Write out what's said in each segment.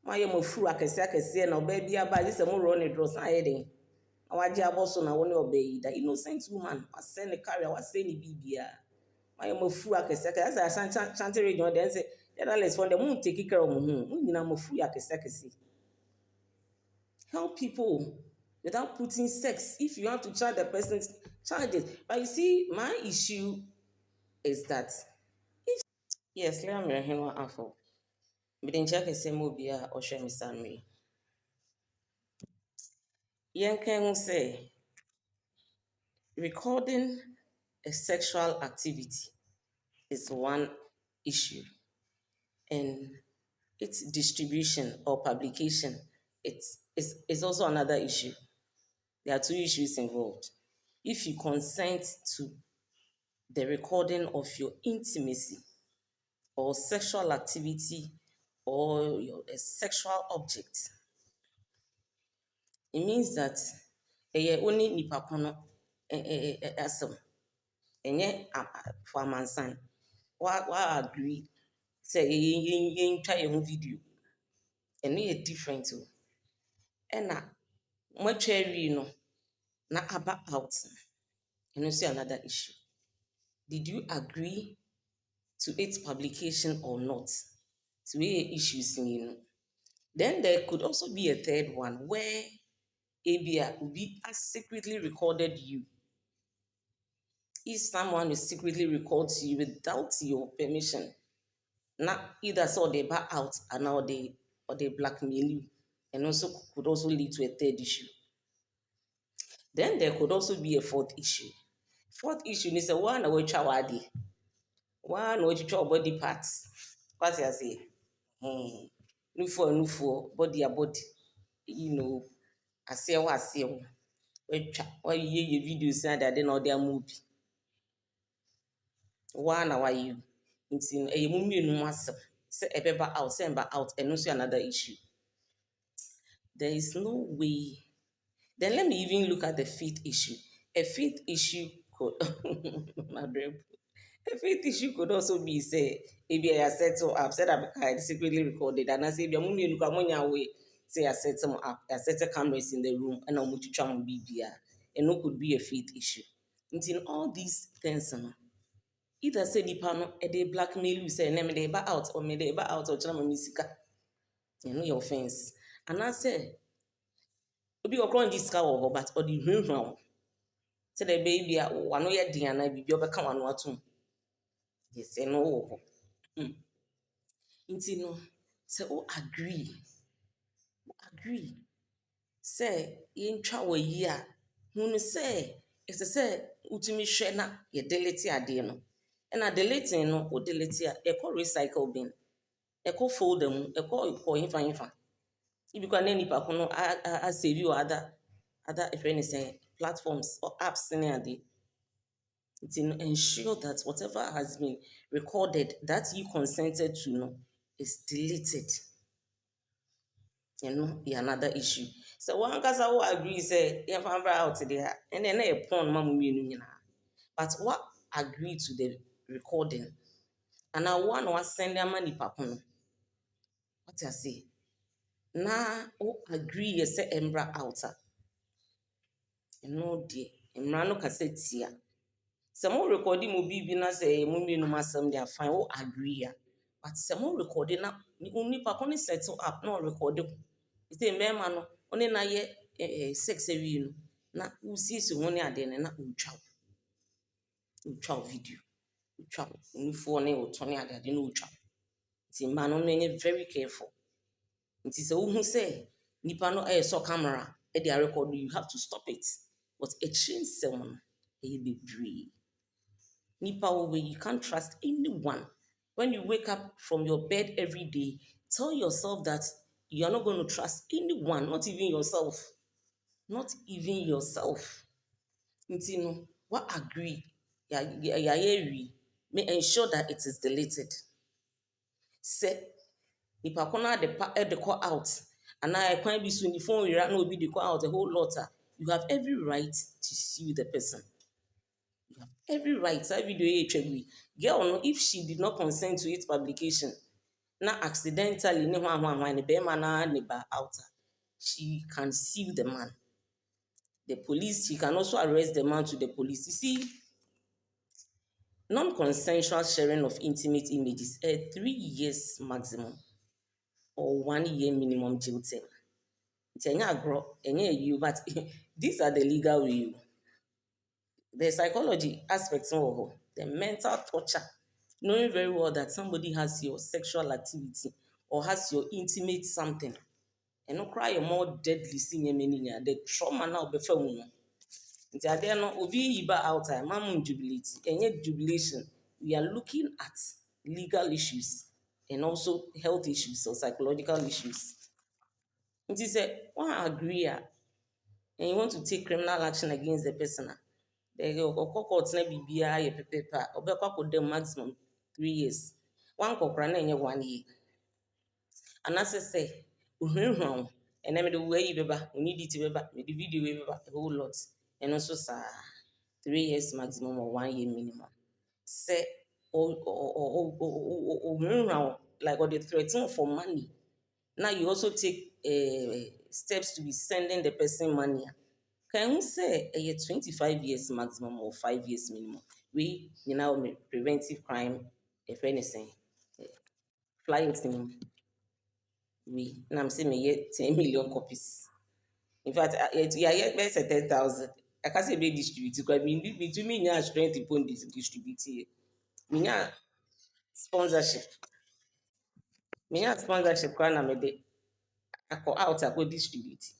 My mofuru akese na oba bia ba just mo run it draw say den. Na waje aboso na woni obey that innocent woman was send the carrier was say ni bibia. My mofuru akese as I chanting region then say journalists for the moon take care of mo hu. Nyina mofuru akese. Help people without putting sex. If you have to charge the person, charge it. But you see, my issue is that yes, let me hear one afọ. Bidin check ese mo bia o hwe me samri. Yen kan say recording a sexual activity is one issue, and its distribution or publication is also another issue. There are two issues involved. If you consent to the recording of your intimacy or sexual activity or a sexual object, it means that only nipa kono asem enye for amansan wa agree say yen twa ye video and e different o na matwa wi no na aba out and you see another issue. Did you agree to its publication or not? So we issues in. Then there could also be a third one where ABI will be has secretly recorded you. If someone is secretly records you without your permission, not either so they back out and now they blackmail you, and also could also lead to a third issue. Then there could also be a fourth issue. Fourth issue is a one which awadi. One which your body parts. What I say? Nufo, body a body. You know, I say what I say. Why you hear video saying that they know their movie. One why you it's in a mummy no massive. Say a paper out, send back out, and also another issue. There is no way. Then let me even look at the fifth issue. A fifth issue could a fifth issue could also be say maybe I settle up, set up a secretly recorded, and I say mummy look at way. Say I set some up, I set the cameras in the room, and I'm to try and BBR. And no could be a fifth issue. And in all these things, either say the panel a day blackmail you say name they back out or may they back out or chama misika. You know your offense. And I say obi okron this car or but or the hwehwa. Say the baby one no ye din na bibi obeka wano atum. Yes, no. Inti no say o agree. Say yentwa wo yi a hunu say it's say utimi hwe na ye delete ade no. And a deleting no o delete a e call recycle bin. E call fold them, e call infa. If you can any nipa no a save you other if any say platforms or apps in there. To ensure that whatever has been recorded that you consented to know is deleted. You know, another issue. So one cause I will agree say if I'm out there and then a porn mamu. But what agree to the recording? And I want to send them money papono. What I say? Na o agree you say embra outer. You know the embra no cassette. Some more recording will be na say mummy no masam they are fine. O agree ya. But some more recording na only pakoni settle up no recording. It's a man only na ye sex no. Na u see so money ade na u chow video. U chow ni phone o tony ade no chow. It's a man on very careful. It is a who say nipa no so camera e dey record you have to stop it. But a change someone be brave. Nipa way you can't trust anyone. When you wake up from your bed every day, tell yourself that you are not going to trust anyone, not even yourself. Not even yourself. You know, what agree? May ensure that it is deleted. Say nipa kona the call out. And I can't be soon the phone you no be the call out a whole lot. You have every right to sue the person. You have every right. That video HMV. Girl, no, if she did not consent to its publication, na accidentally ne hwan ne bema na ne ba outer, she can sue the man. The police, she can also arrest the man to the police. You see, non-consensual sharing of intimate images, 3 years maximum or 1 year minimum jail term. But these are the legal way. The psychology aspects of the mental torture, knowing very well that somebody has your sexual activity or has your intimate something, and no cry more deadly senior meaning, the trauma now before no. They are no obi iba outside, mamun jubilate, and yet jubilation. We are looking at legal issues and also health issues or psychological issues. It is a one agree and you want to take criminal action against the person. The court na bibia ye pepepa obekwa ko dem maximum 3 years. One kokra na enye 1 year. Anase say ohwehwan ene me de we beba, we need it beba, me the video we beba a whole lot. And also sa 3 years maximum or 1 year minimum. Say like or they threaten for money. Now you also take steps to be sending the person money. Can you say a 25 years maximum or 5 years minimum? We preventive crime, if anything, flying thing. We and I'm saying me 10 million copies. In fact, yeah, let's say 10,000. I can't say be distributed because me to me now strength to distribute here. Me now sponsorship. Me now sponsorship kana me de ako out ako distribute.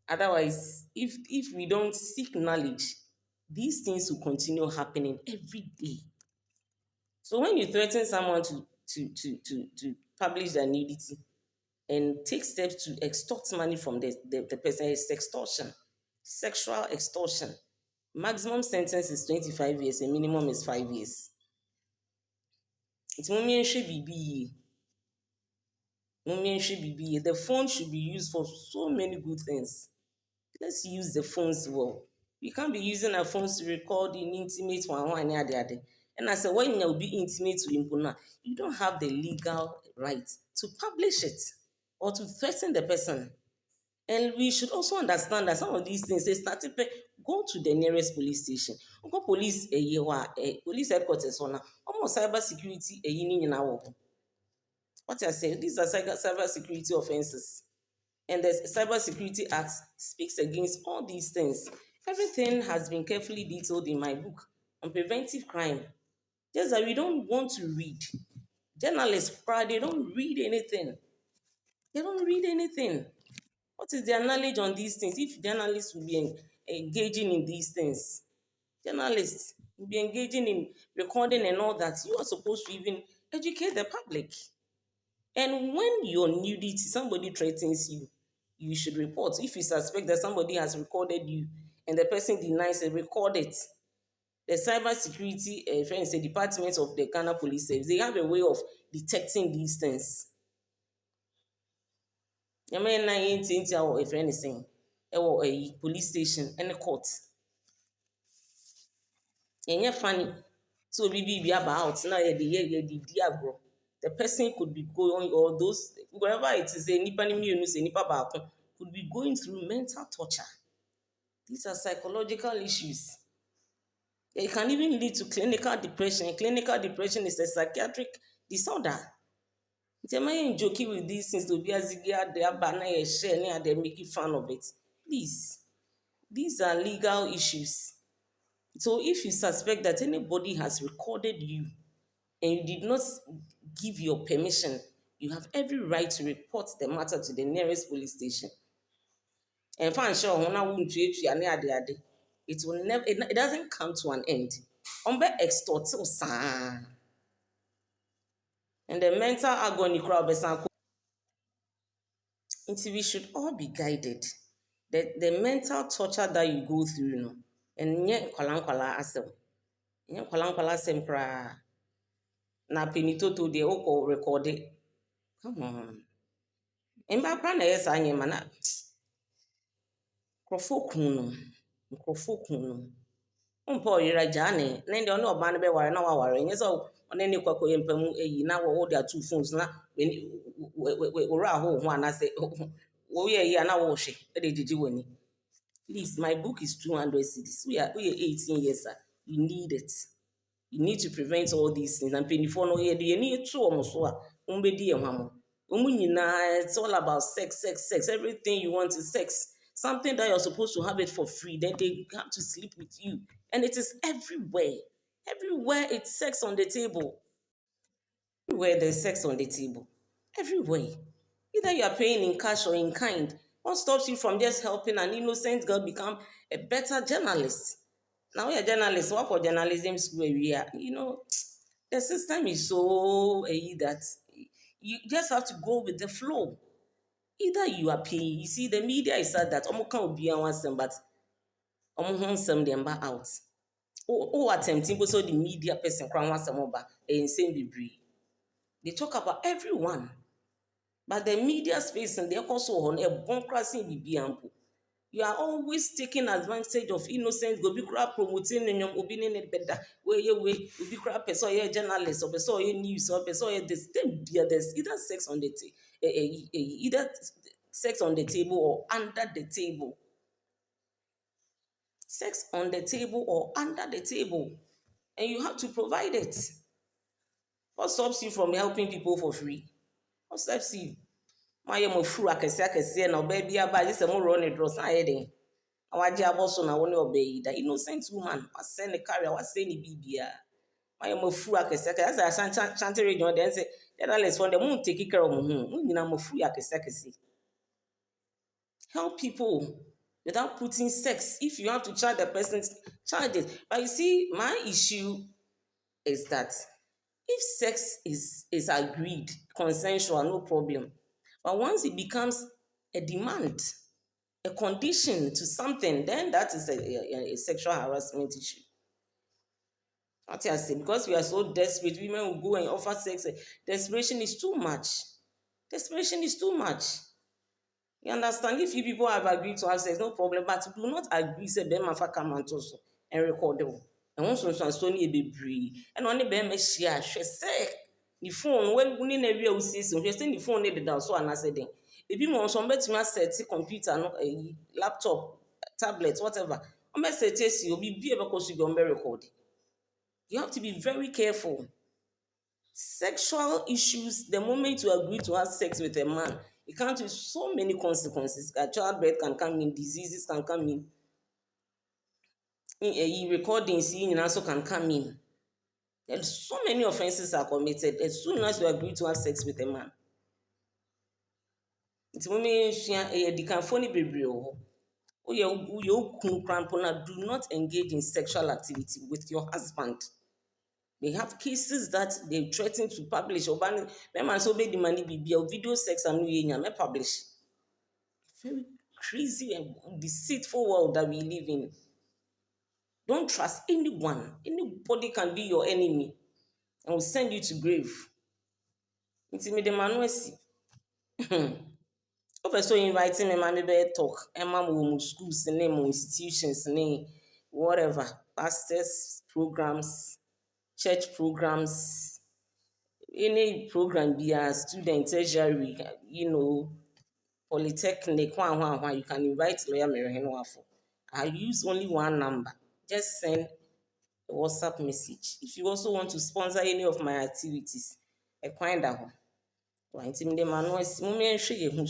Otherwise, if we don't seek knowledge, these things will continue happening every day. So when you threaten someone to publish their nudity and take steps to extort money from the person, it's extortion, sexual extortion. Maximum sentence is 25 years and minimum is 5 years. It's the phone should be used for so many good things. Let's use the phones well. We can't be using our phones to record in intimate one. And I said, when you'll be intimate to Impuna, you don't have the legal right to publish it or to threaten the person. And we should also understand that some of these things, they started, go to the nearest police station. Go police police headquarters on almost cyber security what I say, these are cyber security offenses. And the Cyber Security Act speaks against all these things. Everything has been carefully detailed in my book on preventive crime. Just that we don't want to read. Journalists, they don't read anything. They don't read anything. What is their knowledge on these things? If journalists will be engaging in these things, journalists will be engaging in recording and all that, you are supposed to even educate the public. And when your nudity, somebody threatens you, you should report. If you suspect that somebody has recorded you and the person denies it, record it. The cyber security friends, the department of the Ghana Police Service, they have a way of detecting these things. You may not a friend is saying, a police station and a court. And you're funny. So be about now the person could be going, or those wherever it is, could be going through mental torture. These are psychological issues. It can even lead to clinical depression. Clinical depression is a psychiatric disorder. Am I joking with these things to be as they are banner share they're making fun of it? Please, these are legal issues. So if you suspect that anybody has recorded you and you did not give your permission, you have every right to report the matter to the nearest police station. And find sure it will never, it doesn't come to an end. Extort and the mental agony crowd. We should all be guided. The mental torture that you go through, and yet kwala asem. Yet kwala asem kra na penitoto de oko record it. Come on. And back na yes anye mana. Krofo kunu. Umpo yira jane. Nende ono obane be ware na waware. Nye so onene kwako yempemu eyi na wo their two phones na we ra ho ho anase wo ye yi na wo hwe. E de jiji wani. Please, my book is 200 cedis. We are 18 years, sir. You need it. You need to prevent all these things. And penny for no year, you need to almost umbedi and mamo. It's all about sex, sex, sex. Everything you want is sex. Something that you're supposed to have it for free. Then they have to sleep with you. And it is everywhere. Everywhere it's sex on the table. Everywhere there's sex on the table. Everywhere. Either you are paying in cash or in kind. What stops you from just helping an innocent girl become a better journalist? Now we are journalists, what for journalism school we are. The system is so that you just have to go with the flow. Either you are paying, you see, the media is said that omo can be one some, but omo hon some them out. Attempting so the media person crown one some over and same degree. They talk about everyone. But the media space and they also on a bunkering the you are always taking advantage of innocent go be crap promoting in your opinion better where you way be crap person or journalist or person or news or person or this there's either sex on the either sex on the table or under the table. Sex on the table or under the table. And you have to provide it. What stops you from helping people for free? What stops you? My mo furu akese na oba bia ba just mo run it dross ayeden awaje aboso na woni oba that innocent woman was send the carrier was say ni bibia my mo furu akese as a chante region then say journalists for the moon take care of mo nyina mo furu akese help people without putting sex. If you have to charge the person, charge it. But you see, my issue is that if sex is agreed, consensual, no problem. But once it becomes a demand, a condition to something, then that is a sexual harassment issue. What I say, because we are so desperate, women will go and offer sex. Desperation is too much. Desperation is too much. You understand? If you people have agreed to have sex, no problem. But do not agree, say, Ben Mafa come and record them. And once on Sony be bree. And only Ben Meshia, she say, the phone, when we need a real system, she say the phone needed down, so I said, if you want some better set, computer, no, a laptop, tablet, whatever, I'm going to say, you'll be able to go and record. You have to be very careful. Sexual issues, the moment you agree to have sex with a man, it comes with so many consequences. Childbirth can come in, diseases can come in, recordings also can come in. And so many offenses are committed as soon as you agree to have sex with a man. It's do not engage in sexual activity with your husband. They have cases that they threaten to publish. Or so the money be video sex and we publish. Very crazy and deceitful world that we live in. Don't trust anyone. Anybody can be your enemy and will send you to grave. Intimidate manuesi. So inviting me, mommy bear talk. Emma schools, name institutions, name whatever, pastors, programs, church programs, any program be a student, tertiary, polytechnic, you can invite Lawyer Mary Henwafo. I use only one number. Just send a WhatsApp message. If you also want to sponsor any of my activities, a kind of one. Intimidate manual is moment she who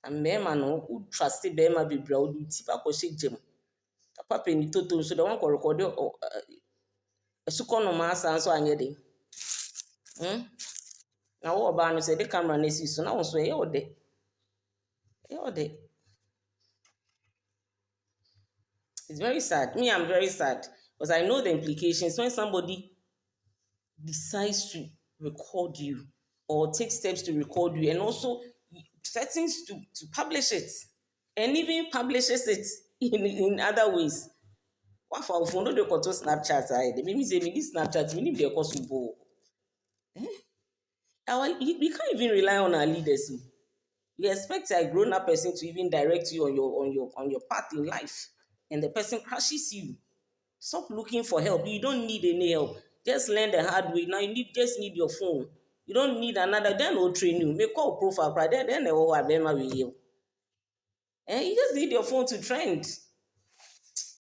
and Bema no who trusted Bema be broad with Tipa Jim. Papa penny toto so the one called record a succono mass and so on your day. Now, what about say the camera needs so now so all day. It's very sad. Me, I'm very sad because I know the implications when somebody decides to record you or take steps to record you and also threatens to publish it and even publishes it in other ways. What for phone no dey control Snapchat they make me say me this Snapchat we need to cause bowl. We can't even rely on our leaders. We expect a grown-up person to even direct you on your path in life, and the person crashes you. Stop looking for help. You don't need any help. Just learn the hard way. Now just need your phone. You don't need another. Then will train you. Make call profile. Then they will have them with you. And you just need your phone to trend.